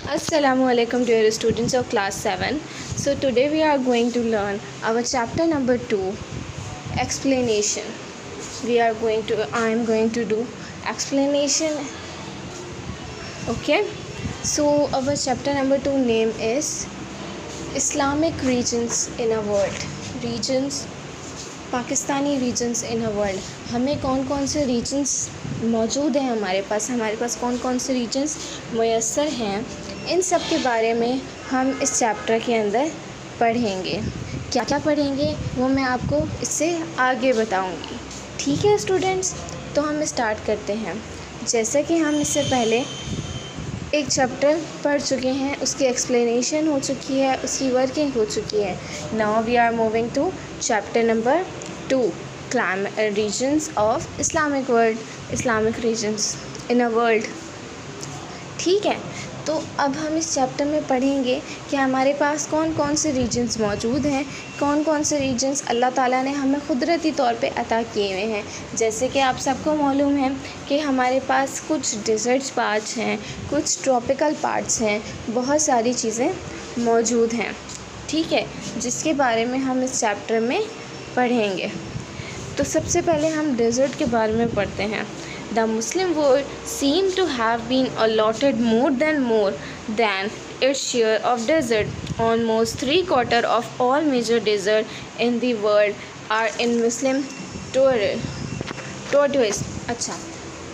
Assalamualaikum dear students of class 7. So today we are going to learn our chapter number 2, explanation. I am going to do explanation. Okay. So our chapter number 2 name is Islamic regions in a world. Regions, Pakistani regions in a world. हमें कौन कौन से regions मौजूद हैं हमारे पास कौन कौन से रीजन्स मुयस्सर हैं, इन सब के बारे में हम इस चैप्टर के अंदर पढ़ेंगे. क्या क्या पढ़ेंगे वो मैं आपको इससे आगे बताऊंगी. ठीक है स्टूडेंट्स, तो हम स्टार्ट करते हैं. जैसे कि हम इससे पहले एक चैप्टर पढ़ चुके हैं, उसकी एक्सप्लेनेशन हो चुकी है, उसकी वर्किंग हो चुकी है. Now we are moving to chapter number 2, regions of Islamic world. Islamic regions in a world. ठीक है, तो अब हम इस चैप्टर में पढ़ेंगे कि हमारे पास कौन कौन से रीजन्स मौजूद हैं, कौन कौन से रीजन्स अल्लाह ताला ने हमें कुदरती तौर पे अता किए हुए हैं. जैसे कि आप सबको मालूम है कि हमारे पास कुछ डिज़र्ट पार्ट्स हैं, कुछ ट्रॉपिकल पार्ट्स हैं, बहुत सारी चीज़ें मौजूद हैं. ठीक है, जिसके बारे में हम इस चैप्टर में पढ़ेंगे. तो सबसे पहले हम डेज़र्ट के बारे में पढ़ते हैं. The Muslim world seemed to have been allotted more than its share of desert. Almost 3/4 of all major deserts in the world are in Muslim territories. अच्छा,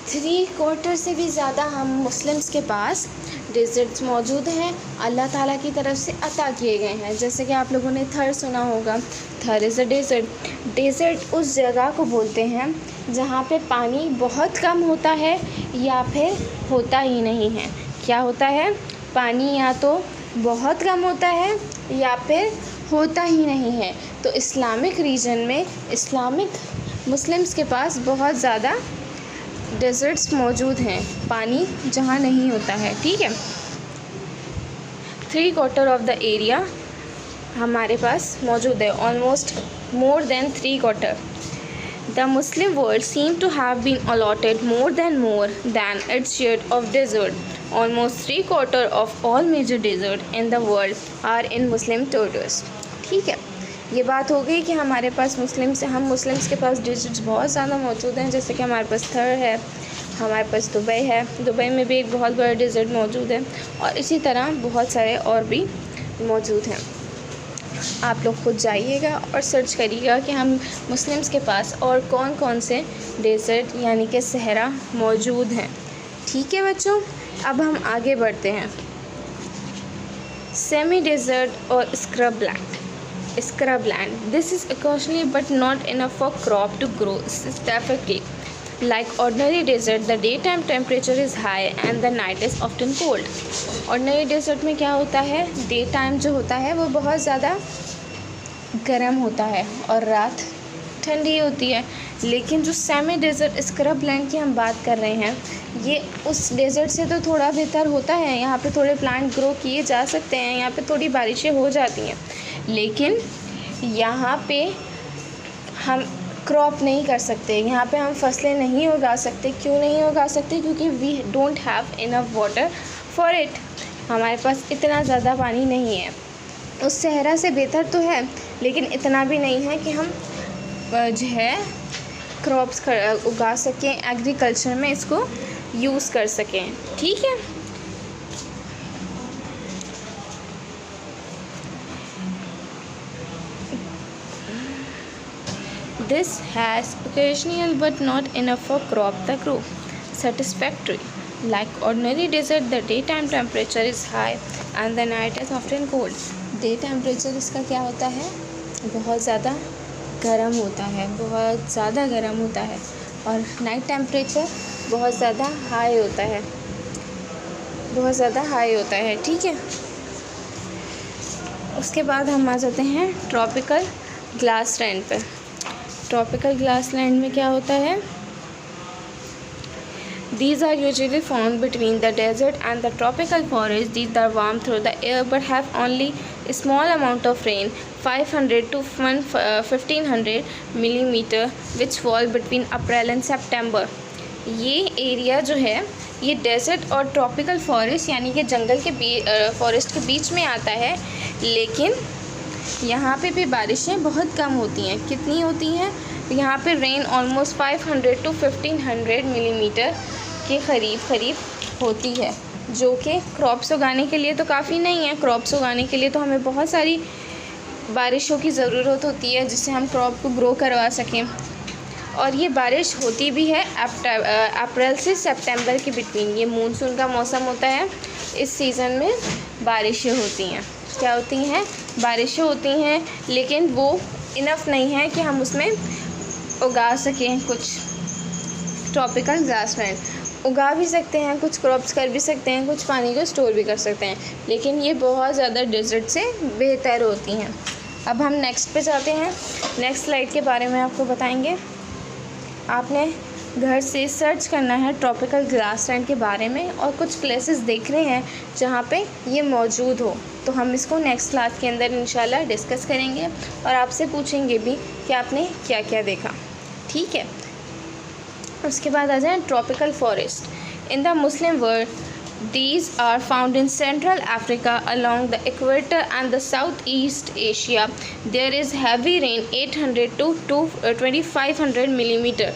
3/4 से भी ज़्यादा हम मुस्लिम्स के पास डेज़र्ट्स मौजूद हैं, अल्लाह ताला की तरफ से अता किए गए हैं. जैसे कि आप लोगों ने थर सुना होगा. थर इज़ अ डेज़र्ट. डेज़र्ट उस जगह को बोलते हैं जहाँ पे पानी बहुत कम होता है या फिर होता ही नहीं है. क्या होता है? पानी या तो बहुत कम होता है या फिर होता ही नहीं है. तो इस्लामिक रीजन में इस्लामिक मुस्लिम्स के पास बहुत ज़्यादा डेज़र्ट्स मौजूद हैं, पानी जहाँ नहीं होता है. ठीक है, 3/4 ऑफ द एरिया हमारे पास मौजूद है. Almost more than 3/4. The Muslim world seemed to have been allotted more than its share of desert. Almost 3/4 of all major deserts in the world are in Muslim territories. ठीक है, ये बात हो गई कि हमारे पास हम मुस्लिम्स के पास डेजर्ट्स बहुत ज़्यादा मौजूद हैं. जैसे कि हमारे पास थर है, हमारे पास दुबई है. दुबई में भी एक बहुत बड़ा डेजर्ट मौजूद है, और इसी तरह बहुत सारे और भी मौजूद हैं. आप लोग खुद जाइएगा और सर्च करिएगा कि हम मुस्लिम्स के पास और कौन कौन से डेज़र्ट यानी कि सहरा मौजूद हैं. ठीक है बच्चों, अब हम आगे बढ़ते हैं. सेमी डेज़र्ट और scrub land. This is occasionally but not enough for crop to grow steadily. Like ordinary desert, the daytime temperature is high and the night is often cold. Ordinary desert में क्या होता है? Day time जो होता है वो बहुत ज़्यादा गर्म होता है और रात ठंडी होती है. लेकिन जो सेमी डेज़र्ट स्क्रब लैंड की हम बात कर रहे हैं, ये उस डेज़र्ट से तो थोड़ा बेहतर होता है. यहाँ पे थोड़े प्लांट ग्रो किए जा सकते हैं, यहाँ पे थोड़ी बारिशें हो जाती हैं, लेकिन यहाँ पे हम क्रॉप नहीं कर सकते. यहाँ पे हम फसलें नहीं उगा सकते. क्यों नहीं उगा सकते? क्योंकि we don't have enough water for it. हमारे पास इतना ज़्यादा पानी नहीं है. उस सहरा से बेहतर तो है, लेकिन इतना भी नहीं है कि हम जो है क्रॉप्स उगा सकें, एग्रीकल्चर में इसको यूज़ कर सकें. ठीक है, This has occasional but not enough for crop to grow satisfactory. Like ordinary desert, the daytime temperature is high and the night is often cold. Day temperature इसका क्या होता है? बहुत ज़्यादा गर्म होता है, बहुत ज़्यादा गर्म होता है, और नाइट टेम्परेचर बहुत ज़्यादा हाई होता है, बहुत ज़्यादा हाई होता है. ठीक है, उसके बाद हम आ जाते हैं ट्रॉपिकल ग्रासलैंड पे. ट्रॉपिकल ग्रासलैंड में क्या होता है? These are usually found between the desert and the tropical forest. These are warm through the air but have only a small amount of rain, 500 to 1500 millimeter, which fall between April and September. ये area जो है ये desert और tropical forest यानी कि जंगल के forest के बीच में आता है, लेकिन यहाँ पे भी बारिशें बहुत कम होती हैं। कितनी होती हैं? यहाँ पे रेन ऑलमोस्ट 500 to 1500 मिलीमीटर के करीब होती है, जो कि क्रॉप्स उगाने के लिए तो काफ़ी नहीं है। क्रॉप्स उगाने के लिए तो हमें बहुत सारी बारिशों की ज़रूरत होती है जिससे हम क्रॉप को ग्रो करवा सकें। और ये बारिश होती भी है अप्रैल से सितंबर के बिटवीन। ये मानसून का मौसम होता है, इस सीज़न में बारिशें होती हैं। क्या होती हैं? बारिशें होती हैं, लेकिन वो इनफ नहीं है कि हम उसमें उगा सकें कुछ ट्रॉपिकल ग्रासलैंड। उगा भी सकते हैं, कुछ क्रॉप्स कर भी सकते हैं, कुछ पानी को स्टोर भी कर सकते हैं, लेकिन ये बहुत ज़्यादा डेजर्ट से बेहतर होती हैं। अब हम नेक्स्ट पे जाते हैं। नेक्स्ट स्लाइड के बारे में आपको बताएंगे। आपने घर से सर्च करना है ट्रॉपिकल ग्रासलैंड के बारे में और कुछ प्लेसेस देख रहे हैं जहाँ पे ये मौजूद हो, तो हम इसको नेक्स्ट क्लास के अंदर इंशाल्लाह डिस्कस करेंगे और आपसे पूछेंगे भी कि आपने क्या क्या देखा। ठीक है, उसके बाद आ जाए tropical forest. In the Muslim world these are found in Central Africa along the equator and the Southeast Asia. There is heavy rain 800 to 2500 millimetre,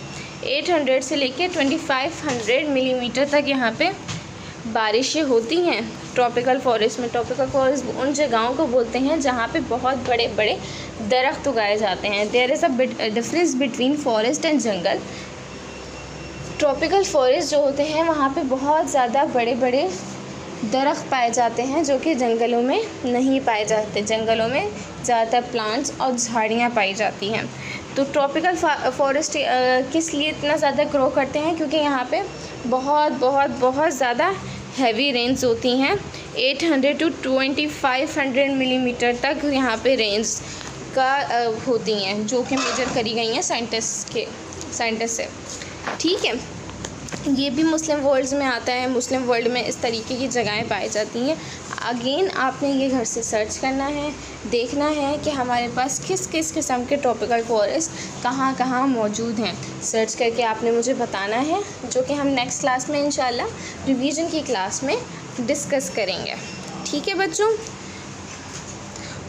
800 से लेके 2500 मिलीमीटर तक यहाँ पे बारिशें होती हैं ट्रॉपिकल फॉरेस्ट में। ट्रॉपिकल फॉरेस्ट उन जगहों को बोलते हैं जहाँ पे बहुत बड़े बड़े दरख्त उगाए जाते हैं। There is a difference between forest and jungle. Tropical forest जो होते हैं वहाँ पे बहुत ज़्यादा बड़े बड़े दरख्त पाए जाते हैं जो कि जंगलों में नहीं पाए जाते। जंगलों में ज़्यादातर प्लांट्स और झाड़ियाँ पाई जाती हैं। तो ट्रॉपिकल फॉरेस्ट किस लिए इतना ज़्यादा ग्रो करते हैं? क्योंकि यहाँ पे बहुत ज़्यादा हैवी रेंज होती हैं। 800 to 2500 मिलीमीटर तक यहाँ पे रेंज का होती हैं, जो कि मेजर करी गई हैं साइंटिस्ट से। ठीक है, ये भी मुस्लिम वर्ल्ड में आता है। मुस्लिम वर्ल्ड में इस तरीके की जगहें पाई जाती हैं। अगेन आपने ये घर से सर्च करना है, देखना है कि हमारे पास किस किस किस्म के ट्रॉपिकल फॉरेस्ट कहाँ कहाँ मौजूद हैं। सर्च करके आपने मुझे बताना है, जो कि हम नेक्स्ट क्लास में इंशाल्लाह रिवीजन की क्लास में डिस्कस करेंगे। ठीक है बच्चों,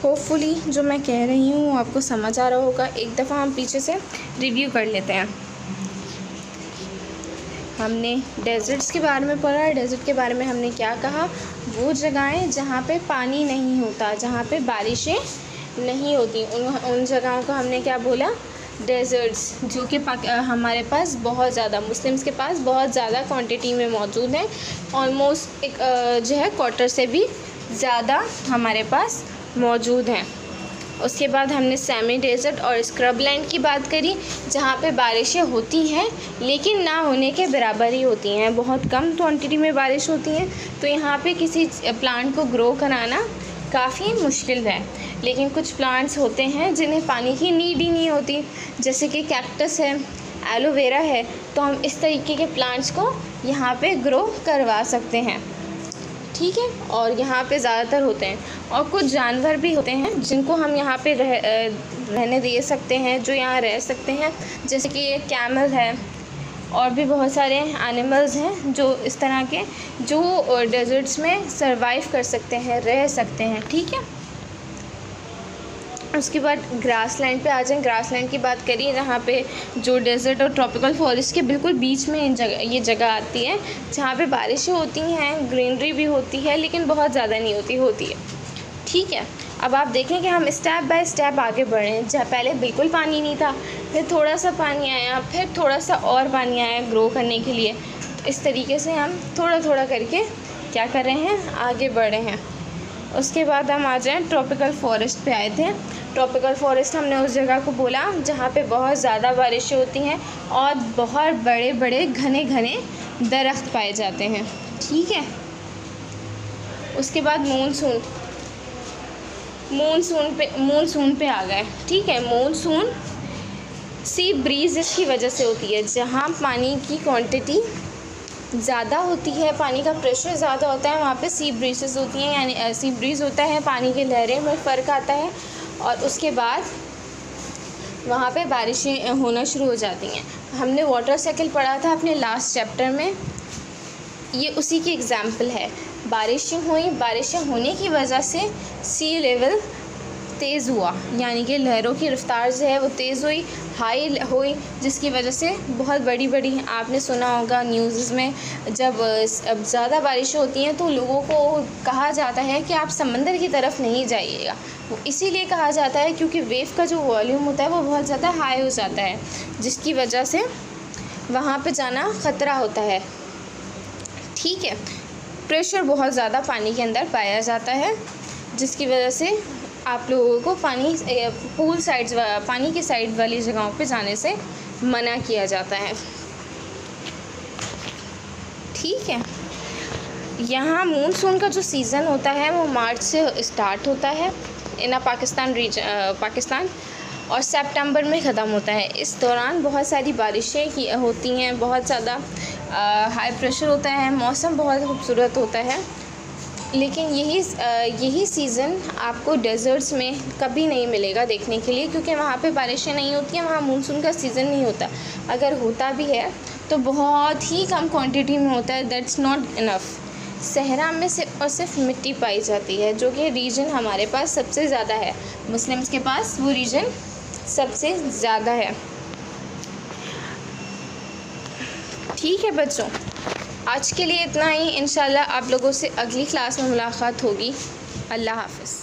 होपफुली जो मैं कह रही हूँ आपको समझ आ रहा होगा। एक दफ़ा हम पीछे से रिव्यू कर लेते हैं। हमने डेजर्ट्स के बारे में पढ़ा। डेजर्ट के बारे में हमने क्या कहा? वो जगहें जहाँ पे पानी नहीं होता, जहाँ पे बारिशें नहीं होती, उन जगहों को हमने क्या बोला? डेजर्ट्स, जो कि हमारे पास बहुत ज़्यादा, मुस्लिम्स के पास बहुत ज़्यादा क्वांटिटी में मौजूद हैं। ऑलमोस्ट एक जो है क्वार्टर से भी ज़्यादा हमारे पास मौजूद हैं। उसके बाद हमने सेमी डेजर्ट और स्क्रब लैंड की बात करी, जहाँ पे बारिशें होती हैं लेकिन ना होने के बराबर ही होती हैं। बहुत कम क्वांटिटी में बारिश होती हैं, तो यहाँ पे किसी प्लांट को ग्रो कराना काफ़ी मुश्किल है। लेकिन कुछ प्लांट्स होते हैं जिन्हें पानी की नीड ही नहीं होती, जैसे कि कैक्टस है, एलोवेरा है, तो हम इस तरीके के प्लांट्स को यहाँ पे ग्रो करवा सकते हैं। ठीक है, और यहाँ पे ज़्यादातर होते हैं। और कुछ जानवर भी होते हैं जिनको हम यहाँ पे रहने दे सकते हैं, जो यहाँ रह सकते हैं, जैसे कि ये कैमल है और भी बहुत सारे एनिमल्स हैं जो इस तरह के, जो डेजर्ट्स में सरवाइव कर सकते हैं, रह सकते हैं। ठीक है, उसके बाद ग्रासलैंड पे आ जाएं। ग्रासलैंड की बात करिए, जहाँ पे जो डेजर्ट और ट्रॉपिकल फॉरेस्ट के बिल्कुल बीच में ये जगह आती है, जहाँ पे बारिशें होती हैं, ग्रीनरी भी होती है, लेकिन बहुत ज़्यादा नहीं होती है। ठीक है, अब आप देखें कि हम स्टेप बाय स्टेप आगे बढ़े हैं। जहाँ पहले बिल्कुल पानी नहीं था, फिर थोड़ा सा पानी आया, फिर थोड़ा सा और पानी आया ग्रो करने के लिए। तो इस तरीके से हम थोड़ा थोड़ा करके क्या कर रहे हैं? आगे बढ़ रहे हैं। उसके बाद हम आ जाएँ ट्रॉपिकल फॉरेस्ट पे आए थे। ट्रॉपिकल फॉरेस्ट हमने उस जगह को बोला जहाँ पे बहुत ज़्यादा बारिशें होती हैं और बहुत बड़े बड़े घने घने दरख्त पाए जाते हैं। ठीक है, उसके बाद मानसून पे आ गए। ठीक है, मानसून सी ब्रीज इसकी वजह से होती है, जहाँ पानी की क्वांटिटी ज़्यादा होती है, पानी का प्रेशर ज़्यादा होता है, वहाँ पे सी ब्रीजेस होती हैं, यानी सी ब्रीज होता है, पानी की लहरें में फ़र्क आता है और उसके बाद वहाँ पे बारिशें होना शुरू हो जाती हैं। हमने वाटर साइकिल पढ़ा था अपने लास्ट चैप्टर में, ये उसी की एग्ज़ाम्पल है। बारिशें हुई, बारिशें होने की वजह से सी लेवल तेज़ हुआ, यानी कि लहरों की रफ़्तार जो है वो तेज़ हुई, हाई हुई, जिसकी वजह से बहुत बड़ी बड़ी, आपने सुना होगा न्यूज़ में, जब अब ज़्यादा बारिशें होती हैं तो लोगों को कहा जाता है कि आप समंदर की तरफ नहीं जाइएगा। वो इसीलिए कहा जाता है क्योंकि वेव का जो वॉल्यूम होता है वो बहुत ज़्यादा हाई हो जाता है, जिसकी वजह से वहाँ पे जाना ख़तरा होता है। ठीक है, प्रेशर बहुत ज़्यादा पानी के अंदर पाया जाता है, जिसकी वजह से आप लोगों को पूल साइड्स, पानी की साइड वाली जगहों पे जाने से मना किया जाता है। ठीक है, यहाँ मानसून का जो सीज़न होता है वो मार्च से स्टार्ट होता है इन पाकिस्तान और सितंबर में ख़त्म होता है। इस दौरान बहुत सारी बारिशें होती हैं, बहुत ज़्यादा हाई प्रेशर होता है, मौसम बहुत खूबसूरत होता है। लेकिन यही सीज़न आपको डेज़र्ट्स में कभी नहीं मिलेगा देखने के लिए, क्योंकि वहाँ पे बारिशें नहीं होती हैं, वहाँ मानसून का सीज़न नहीं होता। अगर होता भी है तो बहुत ही कम क्वांटिटी में होता है, दैट्स नॉट इनफ। सहरा में सिर्फ और सिर्फ मिट्टी पाई जाती है, जो कि रीजन हमारे पास सबसे ज़्यादा है, मुस्लिम्स के पास वो रीजन सबसे ज़्यादा है। ठीक है बच्चों, आज के लिए इतना ही। इंशाल्लाह आप लोगों से अगली क्लास में मुलाकात होगी। अल्लाह हाफ़िज़।